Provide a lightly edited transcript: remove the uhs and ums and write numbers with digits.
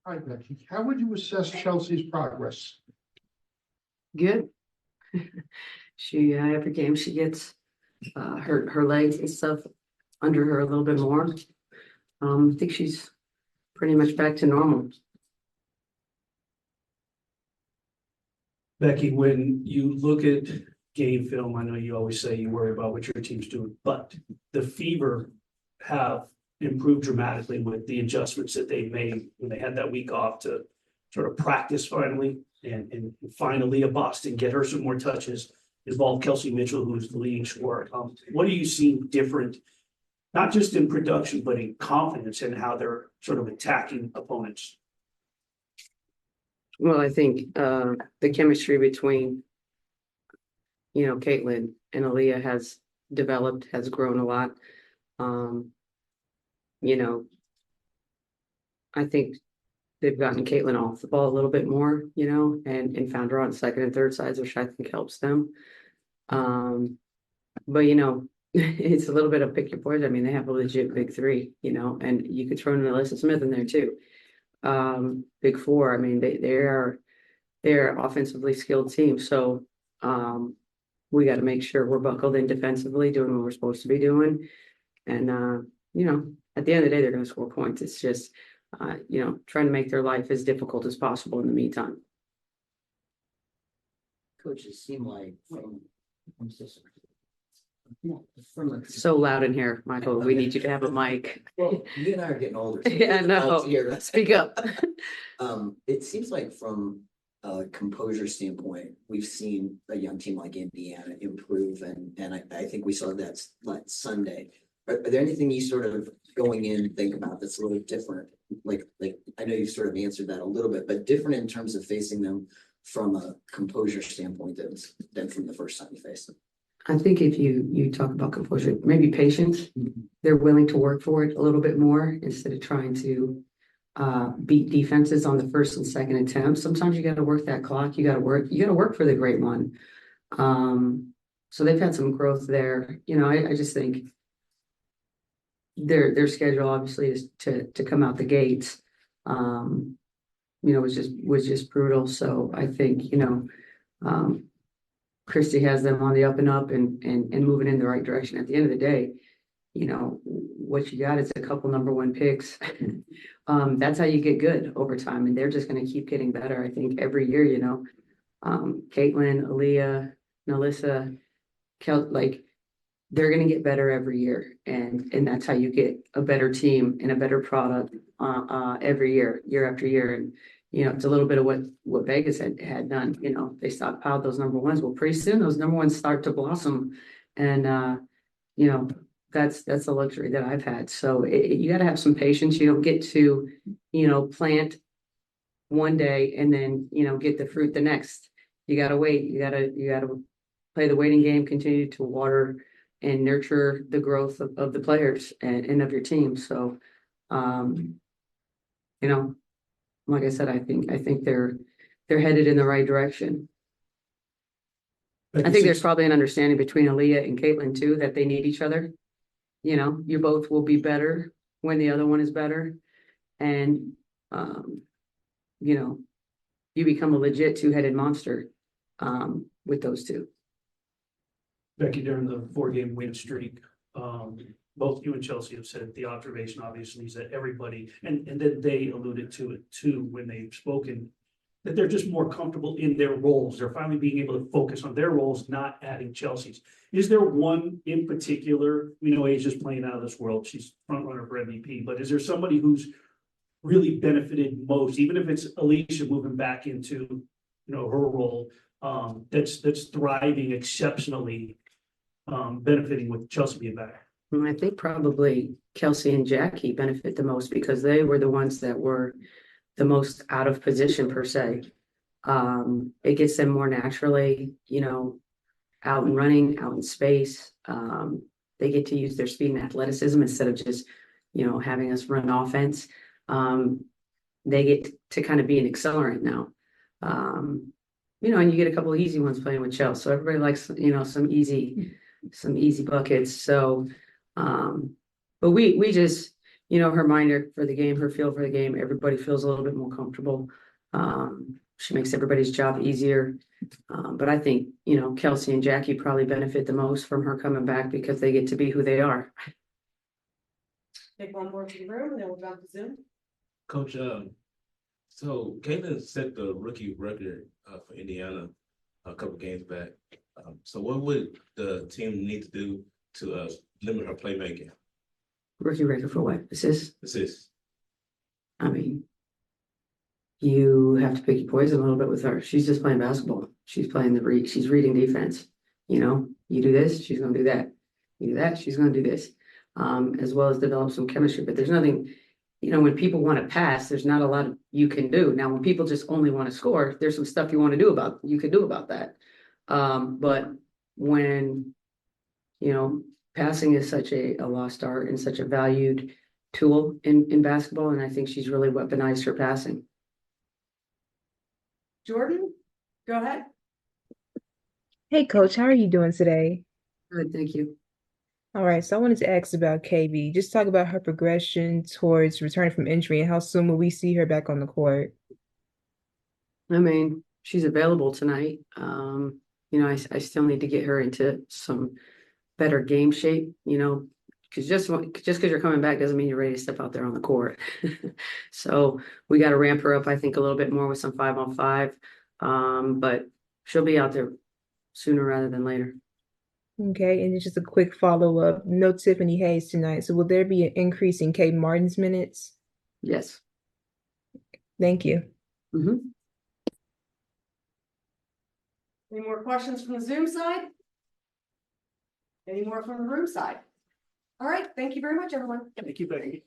Hi, Becky. How would you assess Chelsea's progress? Good. She every game she gets her legs and stuff under her a little bit more. I think she's pretty much back to normal. Becky, when you look at game film, I know you always say you worry about what your team's doing, but the Fever have improved dramatically with the adjustments that they made when they had that week off to sort of practice finally and finally a Boston get her some more touches, involve Kelsey Mitchell, who's the leading scorer. What are you seeing different, not just in production, but in confidence in how they're sort of attacking opponents? Well, I think the chemistry between Caitlin and Aliyah has developed, has grown a lot. I think they've gotten Caitlin off the ball a little bit more, and found her on second and third sides, which I think helps them. But it's a little bit of pick your poison. I mean, they have a legit big three, and you could throw in Alyssa Smith in there too. Big four. I mean, they're offensively skilled team. So we got to make sure we're buckled in defensively, doing what we're supposed to be doing. And at the end of the day, they're going to score points. It's just trying to make their life as difficult as possible in the meantime. Coaches seem like from so loud in here, Michael. We need you to have a mic. Well, you and I are getting older. So yeah, no. Speak up. It seems like from a composure standpoint, we've seen a young team like Indiana improve, and I think we saw that last Sunday. Are there anything you sort of going in think about that's a little different? Like I know you've sort of answered that a little bit, but different in terms of facing them from a composure standpoint than from the first time you faced them. I think if you talk about composure, maybe patience, they're willing to work for it a little bit more instead of trying to beat defenses on the first and second attempt. Sometimes you got to work that clock. You got to work for the great one. So they've had some growth there. I just think their schedule obviously is to come out the gates. Was just brutal. So I think Christy has them on the up and up and moving in the right direction. At the end of the day, what you got is a couple number one picks. That's how you get good over time, and they're just going to keep getting better. I think every year, Caitlin, Aliyah, Melissa, they're going to get better every year, and that's how you get a better team and a better product every year after year. And it's a little bit of what Vegas had done. They stockpiled those number ones. Well, pretty soon those number ones start to blossom, and that's the luxury that I've had. So you got to have some patience. You don't get to plant one day and then get the fruit the next. You got to wait. You got to play the waiting game. Continue to water and nurture the growth of the players and of your team. So, like I said, I think they're headed in the right direction. I think there's probably an understanding between Aliyah and Caitlin too, that they need each other. You both will be better when the other one is better. And, you become a legit two-headed monster with those two. Becky, during the 4-game win streak, both you and Chelsea have said the observation obviously is that everybody, and then they alluded to it too when they've spoken, that they're just more comfortable in their roles. They're finally being able to focus on their roles, not adding Chelsea's. Is there one in particular? We know Asia's playing out of this world. She's front runner for MVP, but is there somebody who's really benefited most, even if it's Aliyah moving back into her role, that's thriving exceptionally, benefiting with Chelsea being back? I think probably Kelsey and Jackie benefit the most because they were the ones that were the most out of position per se. It gets them more naturally, out and running, out in space. They get to use their speed and athleticism instead of just, having us run offense. They get to kind of be an accelerant now. you know, and you get a couple of easy ones playing with Chelsea. So everybody likes, you know, some easy buckets. So, but we just, you know, her mind for the game, her feel for the game, everybody feels a little bit more comfortable. She makes everybody's job easier. But I think, you know, Kelsey and Jackie probably benefit the most from her coming back because they get to be who they are. Take one more to the room and then we'll jump to Zoom. Coach, so Caitlin set the rookie record for Indiana a couple games back. So what would the team need to do to limit her playmaking? Rookie record for what? Assists. I mean, you have to pick your poison a little bit with her. She's just playing basketball. She's playing she's reading defense. You know, you do this, she's gonna do that. You do that, she's gonna do this. As well as develop some chemistry. But there's nothing, you know, when people want to pass, there's not a lot you can do. Now, when people just only want to score, there's some stuff you can do about that. But when, you know, passing is such a lost art and such a valued tool in basketball, and I think she's really weaponized her passing. Jordan, go ahead. Hey coach, how are you doing today? Good, thank you. All right, so I wanted to ask about KB. Just talk about her progression towards returning from injury and how soon will we see her back on the court? I mean, she's available tonight. You know, I still need to get her into some better game shape, you know, because just because you're coming back doesn't mean you're ready to step out there on the court. So we got to ramp her up, I think, a little bit more with some 5-on-5. But she'll be out there sooner rather than later. Okay, and just a quick follow-up. No Tiffany Hayes tonight, so will there be an increase in Kate Martin's minutes? Yes. Thank you. Mm-hmm. Any more questions from the Zoom side? Any more from the room side? All right, thank you very much, everyone. Thank you, Becky.